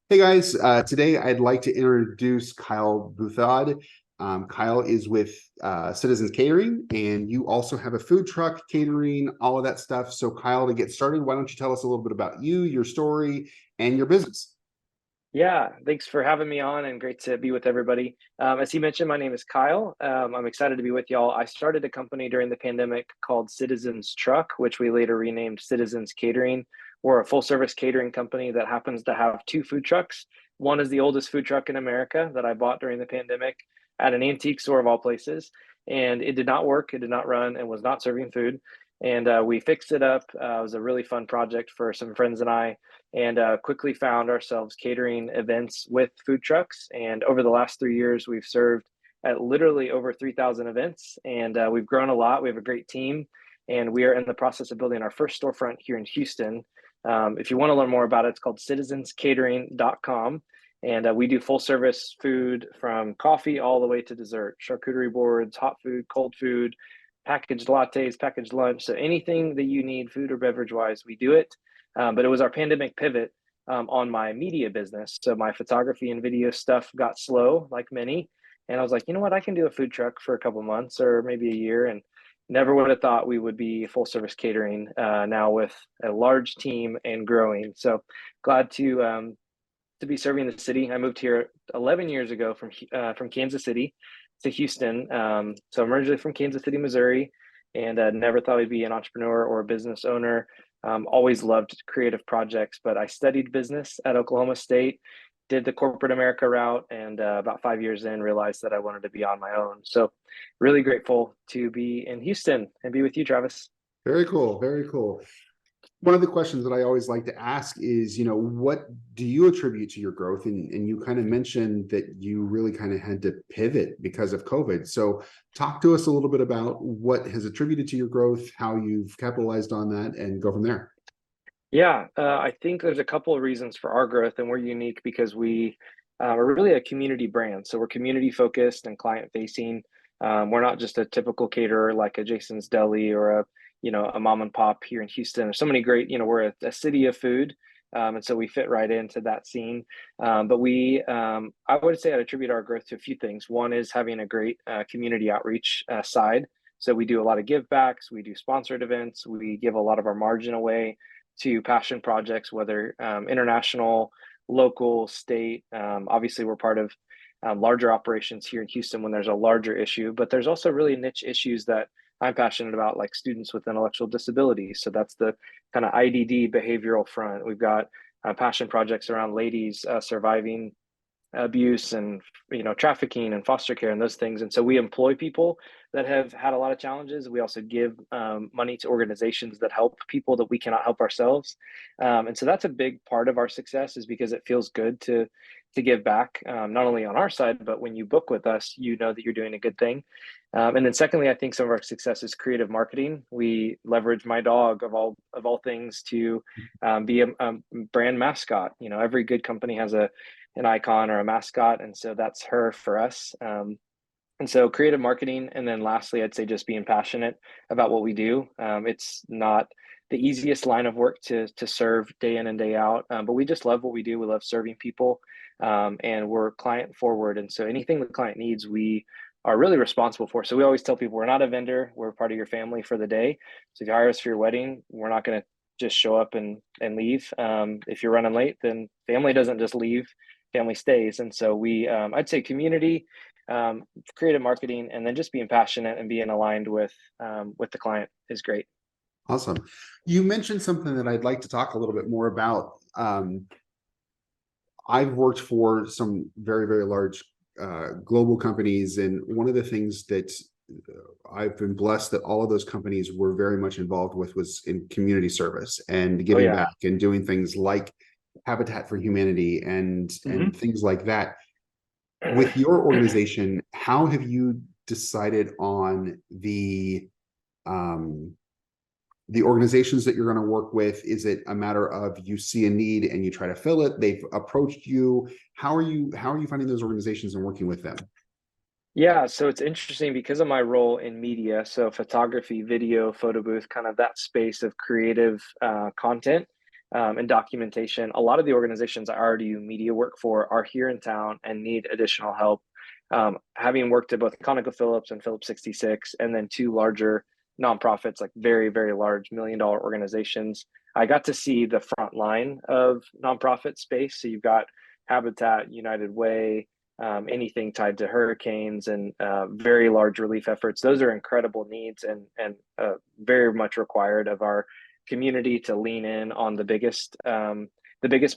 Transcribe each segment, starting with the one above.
Hey guys, today I'd like to introduce Kyle Buthod. Kyle is with Citizens Catering, and you also have a food truck, catering, all of that stuff. So, Kyle, to get started, why don't you tell us a little bit about you, your story, and your business? Yeah, thanks for having me on and great to be with everybody. As he mentioned, my name is Kyle. I'm excited to be with y'all. I started a company during the pandemic called Citizens Truck, which we later renamed Citizens Catering. We're a full service catering company that happens to have two food trucks. One is the oldest food truck in America that I bought during the pandemic at an antique store of all places. And it did not work, it did not run, and was not serving food. And we fixed it up. It was a really fun project for some friends and I, and quickly found ourselves catering events with food trucks. And over the last 3 years, we've served at literally over 3,000 events, and we've grown a lot. We have a great team, and we are in the process of building our first storefront here in Houston. If you want to learn more about it, it's called citizenscatering.com. And we do full service food from coffee all the way to dessert, charcuterie boards, hot food, cold food, packaged lattes, packaged lunch. So anything that you need food or beverage wise, we do it. But it was our pandemic pivot on my media business. So my photography and video stuff got slow, like many. And I was like, you know what? I can do a food truck for a couple months or maybe a year. And never would have thought we would be full service catering now with a large team and growing. So glad to be serving the city. I moved here 11 years ago from Kansas City to Houston. So I'm originally from Kansas City, Missouri, and never thought I'd be an entrepreneur or a business owner. Always loved creative projects, but I studied business at Oklahoma State, did the corporate America route, and about 5 years in, realized that I wanted to be on my own. So, really grateful to be in Houston and be with you, Travis. Very cool, very cool. One of the questions that I always like to ask is, what do you attribute to your growth? And you kind of mentioned that you really kind of had to pivot because of COVID. So talk to us a little bit about what has attributed to your growth, how you've capitalized on that, and go from there. Yeah, I think there's a couple of reasons for our growth, and we're unique because we are really a community brand. So we're community focused and client facing. We're not just a typical caterer like a Jason's Deli or a mom and pop here in Houston. There's so many great, we're a city of food, and so we fit right into that scene. But I would say I'd attribute our growth to a few things. One is having a great community outreach side. So we do a lot of give backs, we do sponsored events, we give a lot of our margin away to passion projects, whether international, local, state. Obviously, we're part of larger operations here in Houston when there's a larger issue, but there's also really niche issues that I'm passionate about, like students with intellectual disabilities. So that's the kind of IDD behavioral front. We've got passion projects around ladies surviving abuse and trafficking and foster care and those things. And so we employ people that have had a lot of challenges. We also give money to organizations that help people that we cannot help ourselves. And so that's a big part of our success, is because it feels good to give back, not only on our side, but when you book with us, you know that you're doing a good thing. And then secondly, I think some of our success is creative marketing. We leverage my dog of all things to be a brand mascot. Every good company has an icon or a mascot, and so that's her for us. And so creative marketing, and then lastly, I'd say just being passionate about what we do. It's not the easiest line of work to serve day in and day out, but we just love what we do. We love serving people, and we're client forward. And so anything the client needs, we are really responsible for. So we always tell people we're not a vendor; we're part of your family for the day. So if you hire us for your wedding, we're not going to just show up and leave. If you're running late, then family doesn't just leave, family stays. And so I'd say community, creative marketing, and then just being passionate and being aligned with the client is great. Awesome. You mentioned something that I'd like to talk a little bit more about. I've worked for some very, very large global companies, and one of the things that I've been blessed that all of those companies were very much involved with was in community service and Oh giving yeah. back and doing things like Habitat for Humanity and Hmm. things like that. With your organization, how have you decided on um, the organizations that you're going to work with? Is it a matter of you see a need and you try to fill it? They've approached you. How are you finding those organizations and working with them? Yeah, so it's interesting because of my role in media, so photography, video, photo booth, kind of that space of creative content. and documentation. A lot of the organizations I already do media work for are here in town and need additional help. Having worked at both ConocoPhillips and Phillips 66, and then two larger nonprofits, like very, very large $1 million organizations, I got to see the front line of nonprofit space. So you've got Habitat, United Way, anything tied to hurricanes and very large relief efforts. Those are incredible needs and very much required of our community to lean in on the biggest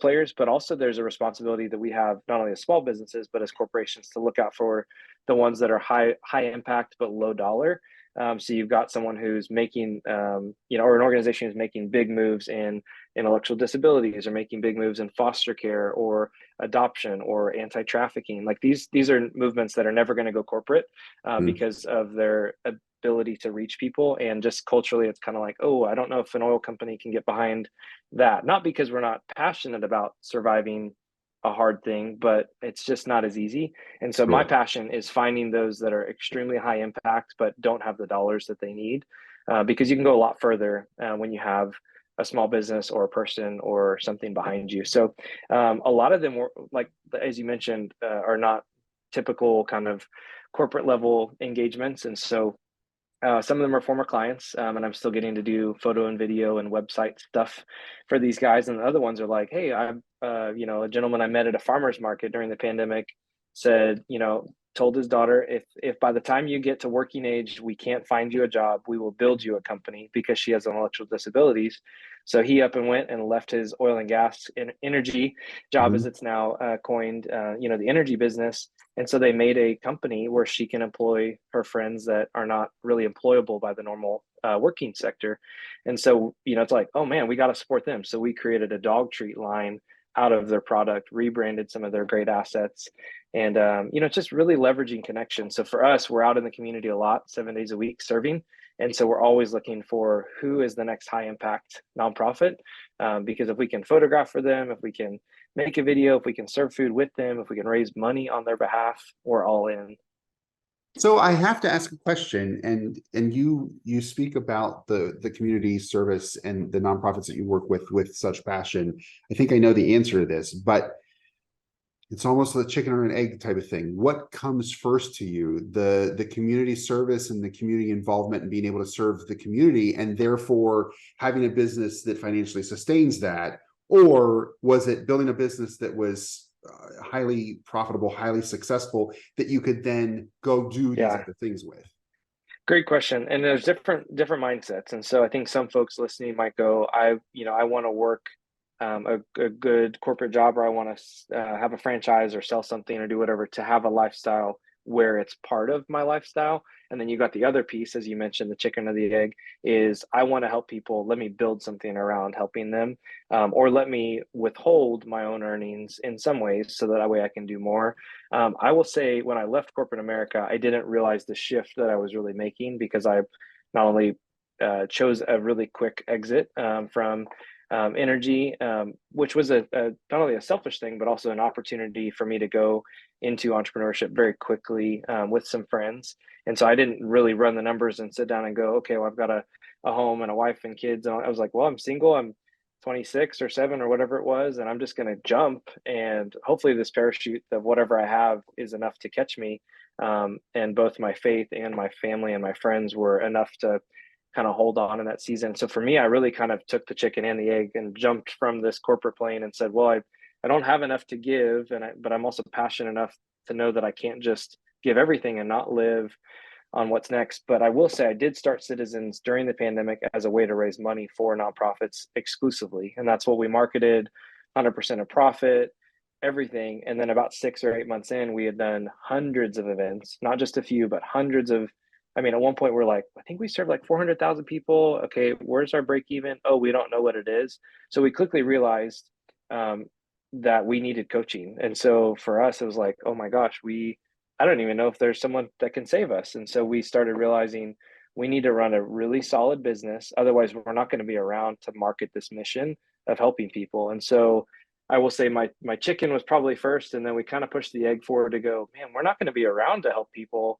players. But also there's a responsibility that we have not only as small businesses but as corporations to look out for the ones that are high impact but low dollar. So you've got someone who's making, or an organization who's making big moves in intellectual disabilities, or making big moves in foster care or adoption or anti-trafficking. Like these are movements that are never going to go corporate because of their ability to reach people. And just culturally, it's kind of like, oh, I don't know if an oil company can get behind that. Not because we're not passionate about surviving a hard thing, but it's just not as easy. And so my passion is finding those that are extremely high impact but don't have the dollars that they need, because you can go a lot further when you have a small business or a person or something behind you. So a lot of them were, like as you mentioned, are not typical kind of corporate level engagements. And so some of them are former clients, and I'm still getting to do photo and video and website stuff for these guys. And the other ones are like, hey, I'm, a gentleman I met at a farmer's market during the pandemic said, told his daughter, if by the time you get to working age, we can't find you a job, we will build you a company, because she has intellectual disabilities. So he up and went and left his oil and gas and energy job, as it's now coined, the energy business. And so they made a company where she can employ her friends that are not really employable by the normal working sector. And so, it's like, oh man, we got to support them. So we created a dog treat line out of their product, rebranded some of their great assets. And, it's just really leveraging connection. So for us, we're out in the community a lot, 7 days a week serving. And so we're always looking for who is the next high impact nonprofit, because if we can photograph for them, if we can make a video, if we can serve food with them, if we can raise money on their behalf, we're all in. So I have to ask a question, and you speak about the community service and the nonprofits that you work with such passion. I think I know the answer to this, but it's almost the chicken or an egg type of thing. What comes first to you, the community service and the community involvement and being able to serve the community, and therefore having a business that financially sustains that? Or was it building a business that was highly profitable, highly successful, that you could then go do these other things with? Great question. And there's different mindsets. And so I think some folks listening might go, I want to work a good corporate job, or I want to have a franchise or sell something or do whatever to have a lifestyle where it's part of my lifestyle. And then you got the other piece, as you mentioned, the chicken or the egg, is I want to help people. Let me build something around helping them, or let me withhold my own earnings in some ways so that way I can do more. I will say, when I left corporate America, I didn't realize the shift that I was really making, because I not only chose a really quick exit from energy, which was not only a selfish thing, but also an opportunity for me to go into entrepreneurship very quickly with some friends. And so I didn't really run the numbers and sit down and go, okay, well, I've got a home and a wife and kids. And I was like, well, I'm single. I'm 26 or 7 or whatever it was. And I'm just going to jump. And hopefully this parachute of whatever I have is enough to catch me. And both my faith and my family and my friends were enough to kind of hold on in that season. So for me, I really kind of took the chicken and the egg and jumped from this corporate plane and said, well, I don't have enough to give, but I'm also passionate enough to know that I can't just give everything and not live on what's next. But I will say I did start Citizens during the pandemic as a way to raise money for nonprofits exclusively. And that's what we marketed, 100% of profit, everything. And then about 6 or 8 months in, we had done hundreds of events, not just a few, but hundreds of. I mean, at one point we're like, I think we served like 400,000 people. Okay, where's our break even? Oh, we don't know what it is. So we quickly realized that we needed coaching. And so for us, it was like, oh my gosh, I don't even know if there's someone that can save us. And so we started realizing we need to run a really solid business. Otherwise, we're not going to be around to market this mission of helping people. And so I will say my chicken was probably first, and then we kind of pushed the egg forward to go, man, we're not going to be around to help people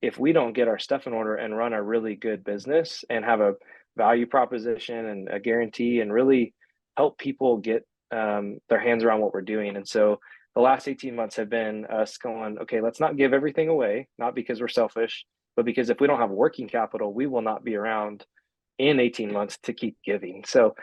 if we don't get our stuff in order and run a really good business and have a value proposition and a guarantee and really help people get their hands around what we're doing. And so the last 18 months have been us going, okay, let's not give everything away, not because we're selfish, but because if we don't have working capital, we will not be around in 18 months to keep giving. So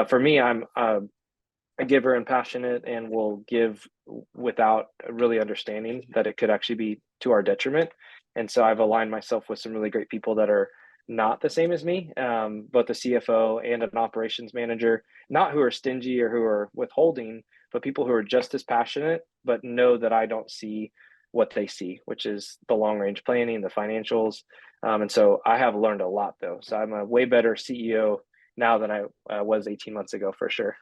for me, I'm a giver and passionate and will give without really understanding that it could actually be to our detriment. And so I've aligned myself with some really great people that are not the same as me, but the CFO and an operations manager, not who are stingy or who are withholding, but people who are just as passionate, but know that I don't see what they see, which is the long range planning, the financials. And so I have learned a lot though. So I'm a way better CEO now than I was 18 months ago for sure.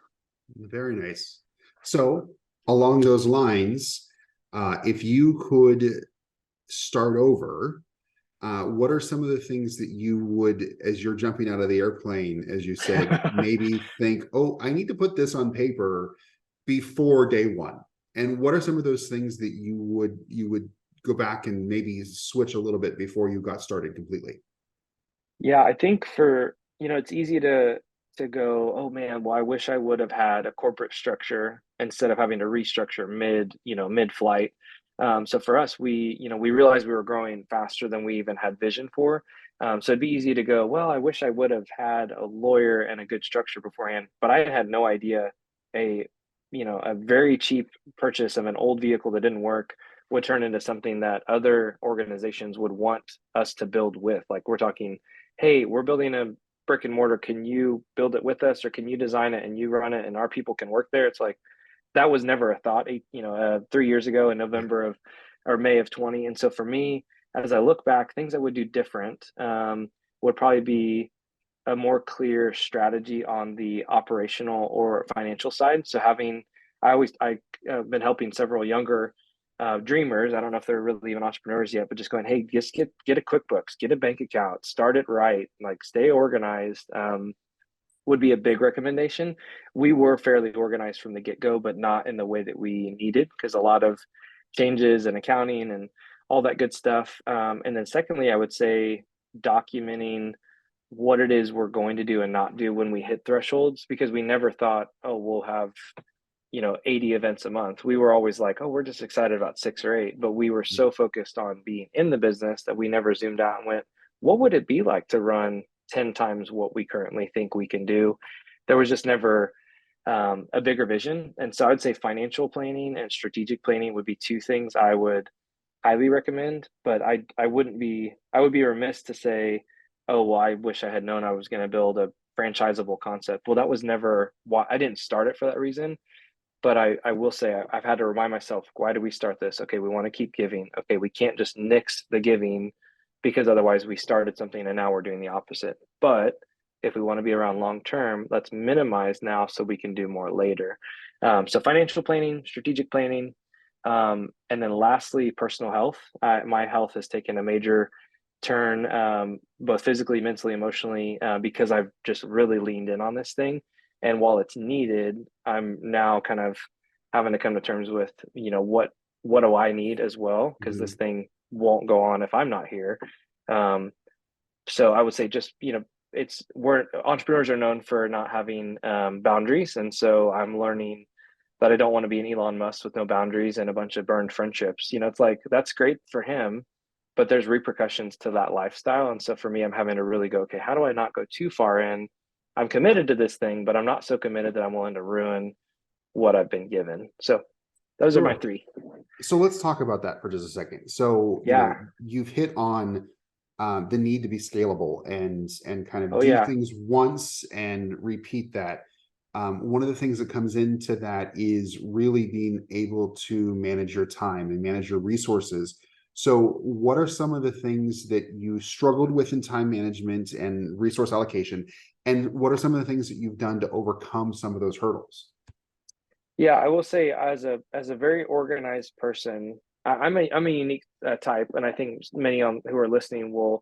Very nice. So along those lines, if you could start over, what are some of the things that you would, as you're jumping out of the airplane, as you said, maybe think, oh, I need to put this on paper before day one? And what are some of those things that you would go back and maybe switch a little bit before you got started completely? Yeah, I think for, it's easy to go, oh man, well, I wish I would have had a corporate structure instead of having to restructure mid-flight. So for us, we realized we were growing faster than we even had vision for. So it'd be easy to go, well, I wish I would have had a lawyer and a good structure beforehand, but I had no idea a, a very cheap purchase of an old vehicle that didn't work would turn into something that other organizations would want us to build with. Like we're talking, hey, we're building a brick and mortar. Can you build it with us, or can you design it and you run it and our people can work there? It's like that was never a thought, 3 years ago in November of or May of 20. And so for me, as I look back, things I would do different would probably be a more clear strategy on the operational or financial side. So I been helping several younger dreamers. I don't know if they're really even entrepreneurs yet, but just going, hey, just get a QuickBooks, get a bank account, start it right, like stay organized. Would be a big recommendation. We were fairly organized from the get go, but not in the way that we needed because a lot of changes and accounting and all that good stuff. And then secondly, I would say documenting what it is we're going to do and not do when we hit thresholds, because we never thought, oh, we'll have 80 events a month. We were always like, oh, we're just excited about 6 or 8, but we were so focused on being in the business that we never zoomed out and went, what would it be like to run 10 times what we currently think we can do? There was just never a bigger vision. And so I'd say financial planning and strategic planning would be two things I would highly recommend, but I would be remiss to say, oh, well, I wish I had known I was going to build a franchisable concept. Well, that was never why. I didn't start it for that reason. But I will say I've had to remind myself, why did we start this? Okay, we want to keep giving. Okay, we can't just nix the giving because otherwise we started something and now we're doing the opposite. But if we want to be around long term, let's minimize now so we can do more later. So financial planning, strategic planning, and then lastly, personal health. My health has taken a major turn, both physically, mentally, emotionally, because I've just really leaned in on this thing. And while it's needed, I'm now kind of having to come to terms with, what do I need as well? Because this Mhm. thing won't go on if I'm not here. Um, so I would say just, we're entrepreneurs are known for not having boundaries. And so I'm learning that I don't want to be an Elon Musk with no boundaries and a bunch of burned friendships. It's like that's great for him, but there's repercussions to that lifestyle. And so for me, I'm having to really go, okay, how do I not go too far in? I'm committed to this thing, but I'm not so committed that I'm willing to ruin what I've been given. So those are my Sure. three. So let's talk about that for just a second. So, Yeah. you've hit on the need to be scalable and kind of Oh do yeah. things once and repeat that. One of the things that comes into that is really being able to manage your time and manage your resources. So, what are some of the things that you struggled with in time management and resource allocation? And what are some of the things that you've done to overcome some of those hurdles? Yeah, I will say as a very organized person, I'm a unique type, and I think many who are listening will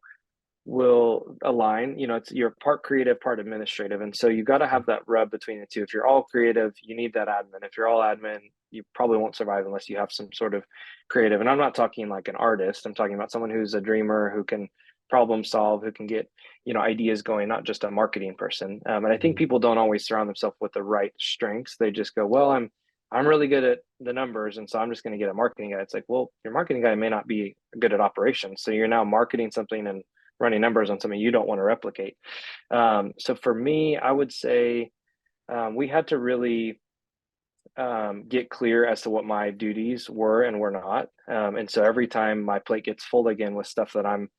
align. It's you're part creative, part administrative, and so you got to have that rub between the two. If you're all creative, you need that admin. If you're all admin, you probably won't survive unless you have some sort of creative. And I'm not talking like an artist. I'm talking about someone who's a dreamer who can problem solve, who can get, ideas going, not just a marketing person. And I think Mhm. people don't always surround themselves with the right strengths. They just go, well, I'm really good at the numbers, and so I'm just going to get a marketing guy. It's like, well, your marketing guy may not be good at operations, so you're now marketing something and running numbers on something you don't want to replicate. So for me, I would say we had to really get clear as to what my duties were and were not. And so every time my plate gets full again with stuff that I'm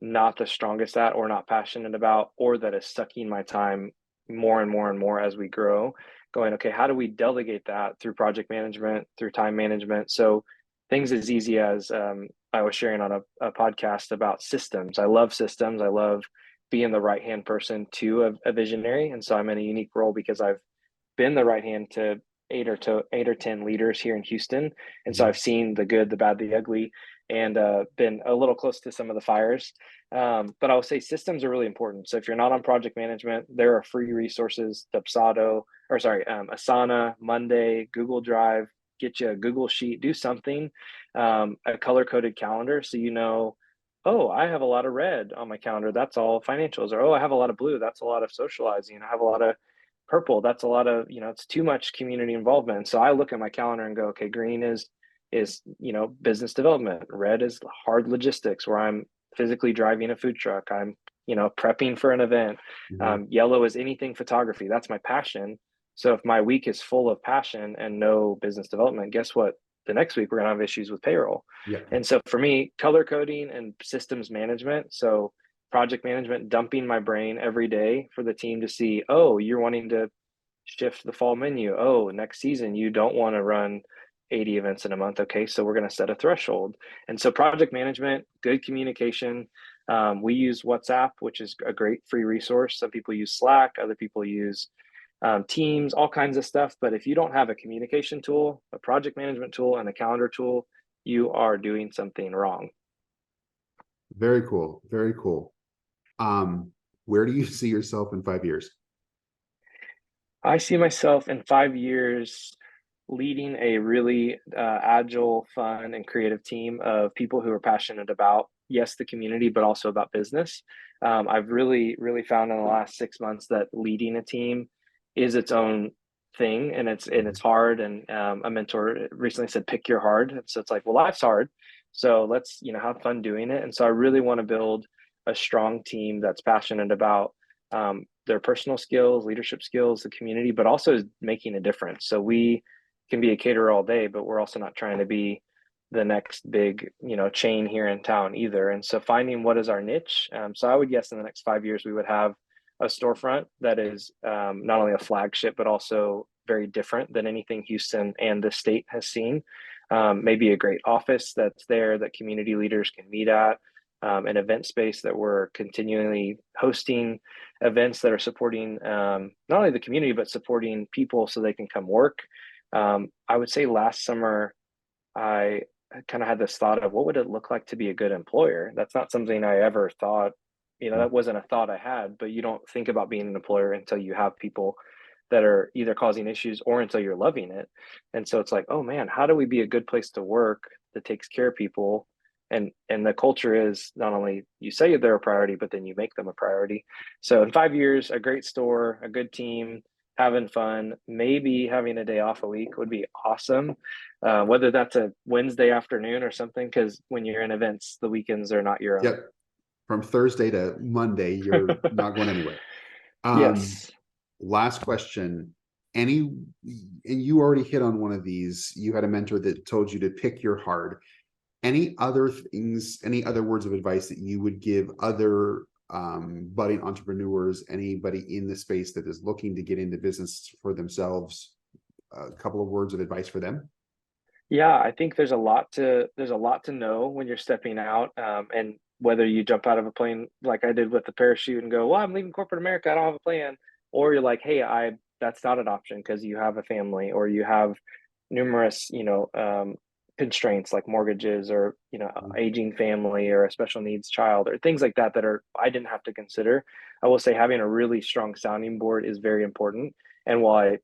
not the strongest at or not passionate about, or that is sucking my time more and more and more as we grow, going, okay, how do we delegate that through project management, through time management? So things as easy as I was sharing on a podcast about systems. I love systems. I love being the right hand person to a visionary. And so I'm in a unique role because I've been the right hand to 8 or 10 leaders here in Houston, and so Mhm. I've seen the good, the bad, the ugly, and been a little close to some of the fires. But I will say systems are really important. So if you're not on project management, there are free resources, Asana, Monday, Google Drive. Get you a Google Sheet, do something, a color coded calendar, so oh, I have a lot of red on my calendar. That's all financials. Or, oh, I have a lot of blue. That's a lot of socializing. I have a lot of purple. That's a lot of, it's too much community involvement. So I look at my calendar and go, okay, green is business development. Red is hard logistics, where I'm physically driving a food truck. I'm prepping for an event. Mhm. Yellow is anything photography. That's my passion. So if my week is full of passion and no business development, guess what? The next week we're gonna have issues with payroll. Yeah. And so for me, color coding and systems management. So project management, dumping my brain every day for the team to see, oh, you're wanting to shift the fall menu. Oh, next season, you don't want to run 80 events in a month. Okay, so we're going to set a threshold. And so project management, good communication. We use WhatsApp, which is a great free resource. Some people use Slack, other people use Teams, all kinds of stuff. But if you don't have a communication tool, a project management tool, and a calendar tool, you are doing something wrong. Very cool. Very cool. Um, where do you see yourself in 5 years? I see myself in 5 years leading a really agile, fun, and creative team of people who are passionate about, yes, the community, but also about business. I've really, really found in the last 6 months that leading a team is its own thing, and it's hard. And a mentor recently said, "Pick your hard." And so it's like, well, life's hard, so let's have fun doing it. And so I really want to build a strong team that's passionate about their personal skills, leadership skills, the community, but also making a difference. So we can be a caterer all day, but we're also not trying to be the next big, chain here in town either. And so finding what is our niche. So I would guess in the next 5 years, we would have a storefront that is not only a flagship, but also very different than anything Houston and the state has seen. Maybe a great office that's there that community leaders can meet at, an event space that we're continually hosting events that are supporting not only the community, but supporting people so they can come work. I would say last summer, I kind of had this thought of what would it look like to be a good employer? That's not something I ever thought, that wasn't a thought I had, but you don't think about being an employer until you have people that are either causing issues or until you're loving it. And so it's like, oh man, how do we be a good place to work that takes care of people? And the culture is not only you say they're a priority, but then you make them a priority. So in 5 years, a great store, a good team, having fun, maybe having a day off a week would be awesome. Whether that's a Wednesday afternoon or something, because when you're in events, the weekends are not your own. Yep. From Thursday to Monday, you're not going anywhere. Um, Yes. last question. Any, and you already hit on one of these. You had a mentor that told you to pick your hard. Any other things, any other words of advice that you would give other budding entrepreneurs, anybody in the space that is looking to get into business for themselves? A couple of words of advice for them. Yeah, I think there's a lot to know when you're stepping out, and whether you jump out of a plane like I did with the parachute and go, "Well, I'm leaving corporate America. I don't have a plan," or you're like, "Hey, I that's not an option because you have a family or you have numerous, constraints like mortgages or aging family or a special needs child or things like that that are I didn't have to consider." I will say having a really strong sounding board is very important. And while I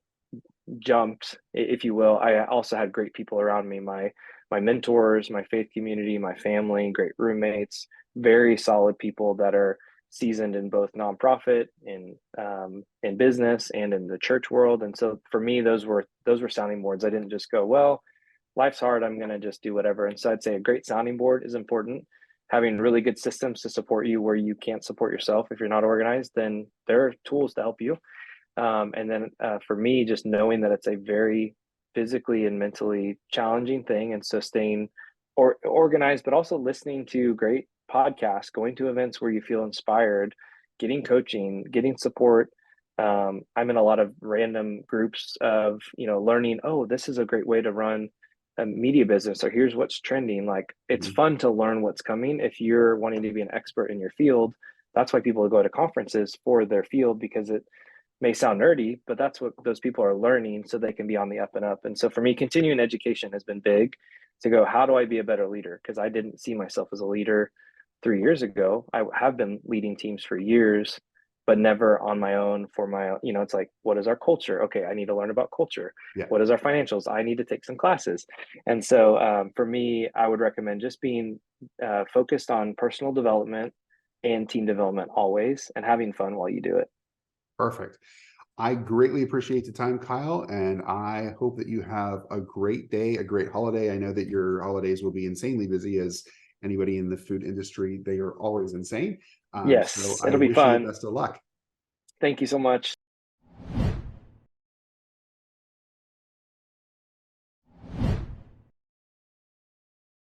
jumped, if you will, I also had great people around me, my mentors, my faith community, my family, great roommates, very solid people that are seasoned in both nonprofit, in business, and in the church world. And so for me, those were sounding boards. I didn't just go, well, life's hard, I'm going to just do whatever. And so I'd say a great sounding board is important. Having really good systems to support you where you can't support yourself. If you're not organized, then there are tools to help you. And then for me, just knowing that it's a very physically and mentally challenging thing. And so staying organized, but also listening to great podcasts, going to events where you feel inspired, getting coaching, getting support. I'm in a lot of random groups of, learning, oh, this is a great way to run a media business, or here's what's trending. Like, it's fun to learn what's coming. If you're wanting to be an expert in your field, that's why people go to conferences for their field, because it may sound nerdy, but that's what those people are learning so they can be on the up and up. And so for me, continuing education has been big to go, how do I be a better leader? Because I didn't see myself as a leader 3 years ago. I have been leading teams for years, but never on my own for my own. It's like, what is our culture? Okay, I need to learn about culture. Yeah. What is our financials? I need to take some classes. And so for me, I would recommend just being focused on personal development and team development always, and having fun while you do it. Perfect. I greatly appreciate the time, Kyle, and I hope that you have a great day, a great holiday. I know that your holidays will be insanely busy, as anybody in the food industry, they are always insane. So Yes, I it'll be wish you the fun. best of luck. Thank you so much.